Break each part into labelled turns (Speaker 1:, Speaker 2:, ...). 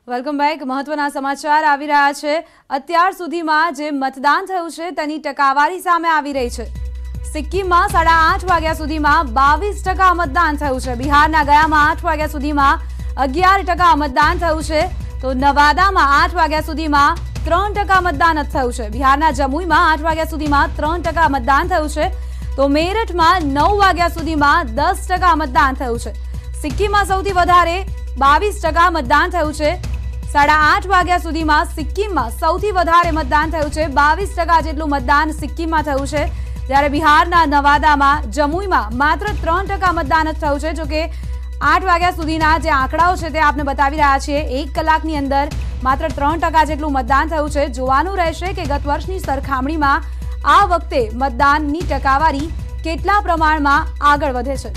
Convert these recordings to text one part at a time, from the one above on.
Speaker 1: Welcome back. મહત્વના સમાચાર આવી રહ્યા છે। અત્યાર સુધીમાં જે મતદાન થયું છે તેની ટકાવારી સામે આવી રહી છે। સિક્કિમમાં 8:30 વાગ્યા સુધીમાં 22% મતદાન થયું છે। બિહારના ગયામાં 8 વાગ્યા સુધીમાં 11% મતદાન થયું છે, તો નવાદામાં 8 વાગ્યા સુધીમાં 3% મતદાન થયું છે। બિહારના જમુઈમાં 8 વાગ્યા સુધીમાં 3% મતદાન થયું છે, તો મેરઠમાં 9 વાગ્યા સુધીમાં 10% મતદાન થયું છે। સિક્કિમમાં સૌથી વધારે 22% મતદાન થયું છે। 8:30 વાગ્યા સુધીમાં સિક્કિમમાં સૌથી વધારે મતદાન થયું છે। 22% જેટલું મતદાન સિક્કિમમાં થયું છે, જ્યારે બિહારના નવાદામાં જમુઈમાં માત્ર 3% મતદાન જ થયું છે। જોકે 8 વાગ્યા સુધીના જે આંકડાઓ છે તે આપને બતાવી રહ્યા છીએ। 1 કલાકની અંદર માત્ર 3% જેટલું મતદાન થયું છે। જોવાનું રહેશે કે ગત વર્ષની સરખામણીમાં આ વખતે મતદાનની ટકાવારી કેટલા પ્રમાણમાં આગળ વધે છે।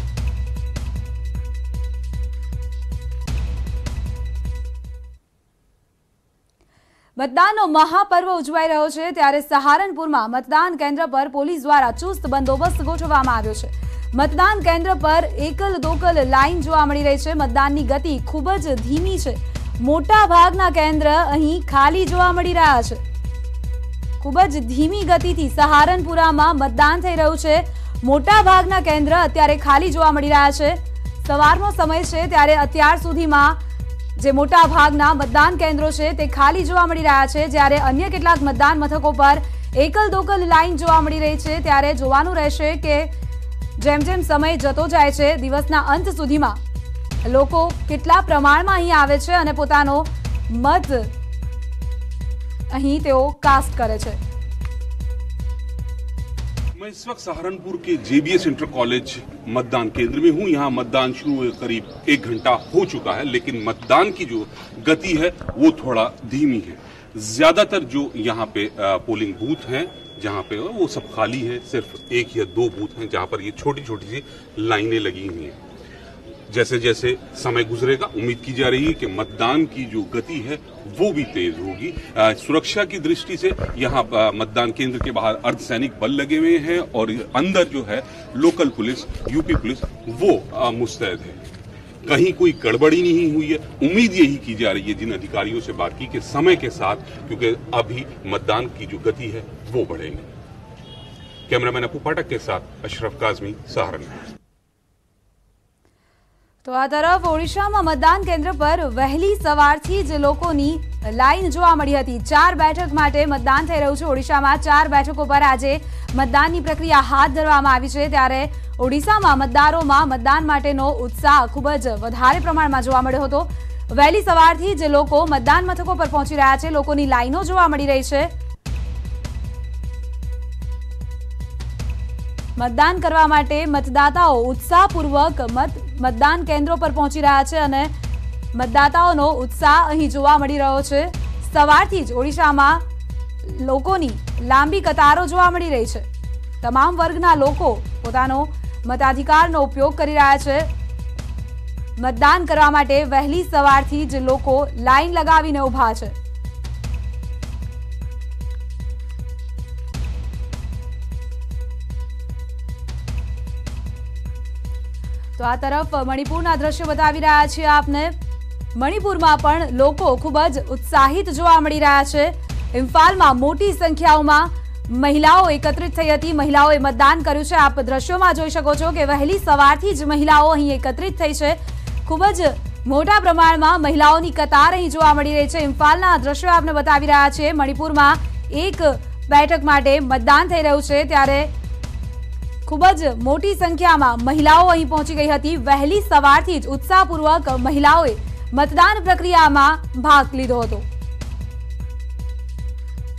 Speaker 1: મતદાનનો મહાપર્વ ઉજવાઈ રહ્યો છે, ત્યારે સહારનપુરમાં મતદાન કેન્દ્ર પર પોલીસ દ્વારા ચુસ્ત બંદોબસ્ત ગોઠવવામાં આવ્યો છે। મતદાન કેન્દ્ર પર એકલ દોકલ લાઈન જોવા મળી રહી છે। મતદાનની ગતિ ખૂબ જ ધીમી છે। મોટા ભાગના કેન્દ્ર અહીં ખાલી જોવા મળી રહ્યા છે। ખૂબ જ ધીમી ગતિથી સહારનપુરામાં મતદાન થઈ રહ્યું છે। મોટા ભાગના કેન્દ્ર અત્યારે ખાલી જોવા મળી રહ્યા છે। સવારનો સમય છે, ત્યારે અત્યાર સુધીમાં જે મોટા ભાગના મતદાન કેન્દ્રો છે તે ખાલી જોવા મળી રહ્યા છે, જ્યારે અન્ય કેટલાક મતદાન મથકો પર એકલ દોકલ લાઈન જોવા મળી રહી છે। ત્યારે જોવાનું રહેશે કે જેમ જેમ સમય જતો જાય છે, દિવસના અંત સુધીમાં લોકો કેટલા પ્રમાણમાં અહીં આવે છે અને પોતાનો મત અહીં તેઓ કાસ્ટ કરે છે।
Speaker 2: मैं इस वक्त सहारनपुर के जेबीएस इंटर कॉलेज मतदान केंद्र में हूं। यहाँ मतदान शुरू हुए करीब 1 घंटा हो चुका है, लेकिन मतदान की जो गति है वो थोड़ा धीमी है। ज्यादातर जो यहाँ पे पोलिंग बूथ हैं जहाँ पे वो सब खाली है। सिर्फ 1 या 2 बूथ हैं जहाँ पर ये छोटी छोटी सी लाइनें लगी हुई हैं। जैसे जैसे समय गुजरेगा उम्मीद की जा रही है कि मतदान की जो गति है वो भी तेज होगी। सुरक्षा की दृष्टि से यहाँ मतदान केंद्र के बाहर अर्धसैनिक बल लगे हुए हैं और अंदर जो है लोकल पुलिस, यूपी पुलिस वो मुस्तैद है। कहीं कोई गड़बड़ी नहीं हुई है। उम्मीद यही की जा रही है जिन अधिकारियों से बात की कि समय के साथ, क्योंकि अभी मतदान की जो गति है वो बढ़ेगी। कैमरामैन अपू पाठक के साथ अशरफ काजमी, सहारनपुर।
Speaker 1: तो आ तरफ ओडिशाમાં મતદાન કેન્દ્ર પર વહેલી સવારથી જ લોકોની લાઈન જોવા મળી હતી। 4 બેઠક માટે મતદાન થઈ રહ્યું છે। ઓડિશામાં 4 બેઠકો પર આજે મતદાનની પ્રક્રિયા હાથ ધરવામાં આવી છે, ત્યારે ઓડિશામાં મતદારોમાં મતદાન માટેનો ઉત્સાહ ખૂબ જ વધારે પ્રમાણમાં જોવા મળ્યો હતો। વહેલી સવારથી જ લોકો મતદાન મથકો પર પહોંચી રહ્યા છે। લોકોની લાઈનો જોવા મળી રહી છે। મતદાન કરવા માટે મતદાતાઓ ઉત્સાહપૂર્વક મતદાન કેન્દ્રો પર પહોંચી રહ્યા છે અને મતદાતાઓનો ઉત્સાહ અહીં જોવા મળી રહ્યો છે। સવારથી જ ઓડિશામાં લોકોની લાંબી કતારો જોવા મળી રહી છે। તમામ વર્ગના લોકો પોતાનો મતાધિકારનો ઉપયોગ કરી રહ્યા છે। મતદાન કરવા માટે વહેલી સવારથી જ લોકો લાઈન લગાવીને ઊભા છે। તો આ તરફ મણિપુરના દ્રશ્યો બતાવી રહ્યા છીએ આપને। મણિપુરમાં પણ લોકો ખૂબ જ ઉત્સાહિત જોવા મળી રહ્યા છે। ઇમ્ફાલમાં મોટી સંખ્યાઓમાં મહિલાઓ એકત્રિત થઈ હતી। મહિલાઓએ મતદાન કર્યું છે। આપ દ્રશ્યોમાં જોઈ શકો છો કે વહેલી સવારથી જ મહિલાઓ અહીં એકત્રિત થઈ છે। ખૂબ જ મોટા પ્રમાણમાં મહિલાઓની કતાર અહીં જોવા મળી રહી છે। ઇમ્ફાલના દ્રશ્યો આપને બતાવી રહ્યા છીએ। મણિપુરમાં 1 બેઠક માટે મતદાન થઈ રહ્યું છે, ત્યારે ખૂબ જ મોટી સંખ્યામાં મહિલાઓ અહીં પહોંચી ગઈ હતી। વહેલી સવારથી જ ઉત્સાહપૂર્વક મહિલાઓએ મતદાન પ્રક્રિયામાં ભાગ લીધો હતો।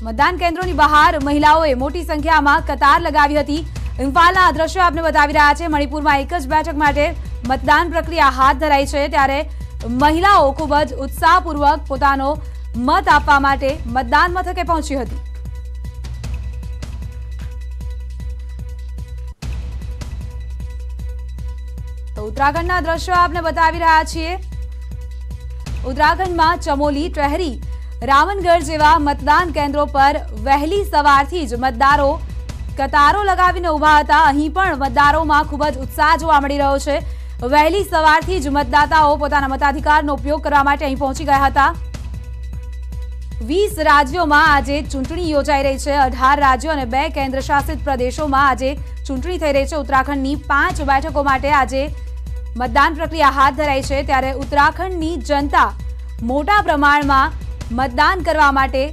Speaker 1: મતદાન કેન્દ્રોની બહાર મહિલાઓએ મોટી સંખ્યામાં કતાર લગાવી હતી। ઇમ્ફાલના દ્રશ્યો આપને બતાવી રહ્યા છે। મણિપુરમાં 1 જ બેઠક માટે મતદાન પ્રક્રિયા હાથ ધરાઈ છે, ત્યારે મહિલાઓ ખૂબ જ ઉત્સાહપૂર્વક પોતાનો મત આપવા માટે મતદાન મથકે પહોંચી હતી। તો ઉત્તરાખંડના દ્રશ્યો આપને બતાવી રહ્યા છીએ। ઉત્તરાખંડમાં ચમોલી, ટ્રેહરી, રામનગઢ જેવા મતદાન કેન્દ્રો પર વહેલી સવારથી જ મતદારો કતારો લગાવીને ઊભા હતા। અહીં પણ મતદારોમાં ખૂબ જ ઉત્સાહ જોવા મળી રહ્યો છે। વહેલી સવારથી જ મતદાતાઓ પોતાના મતાધિકારનો ઉપયોગ કરવા માટે અહીં પહોંચી ગયા હતા। 20 રાજ્યોમાં આજે ચૂંટણી યોજાઈ રહી છે। 18 રાજ્યો અને 2 કેન્દ્રશાસિત પ્રદેશોમાં આજે ચૂંટણી થઈ રહી છે। ઉત્તરાખંડની 5 બેઠકો માટે આજે મતદાન પ્રક્રિયા હાથ ધરાઈ છે, ત્યારે ઉત્તરાખંડની જનતા મોટા પ્રમાણમાં મતદાન કરવા માટે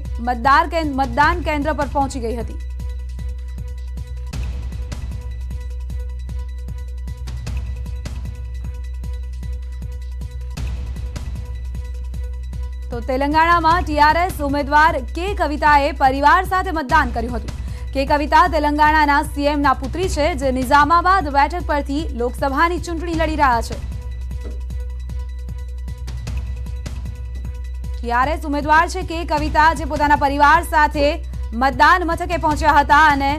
Speaker 1: મતદાન કેન્દ્ર પર પહોંચી ગઈ હતી। તો તેલંગાણામાં ટીઆરએસ ઉમેદવાર કે કવિતાએ પરિવાર સાથે મતદાન કર્યું હતું। કે કવિતા તેલંગાણાના સીએમના પુત્રી છે, જે નિઝામાબાદ બેઠક પરથી લોકસભાની ચૂંટણી લડી રહ્યા છે। ટીઆરએસ ઉમેદવાર છે કે કવિતા, જે પોતાના પરિવાર સાથે મતદાન મથકે પહોંચ્યા હતા અને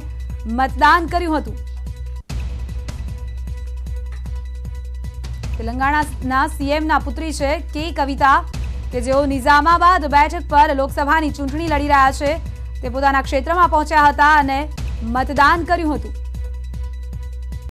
Speaker 1: મતદાન કર્યું હતું। તેલંગાણાના સીએમના પુત્રી છે કે કવિતા, કે જેઓ નિઝામાબાદ બેઠક પર લોકસભાની ચૂંટણી લડી રહ્યા છે, તે પોતાના ક્ષેત્રમાં પહોંચ્યા હતા અને મતદાન કર્યું હતું।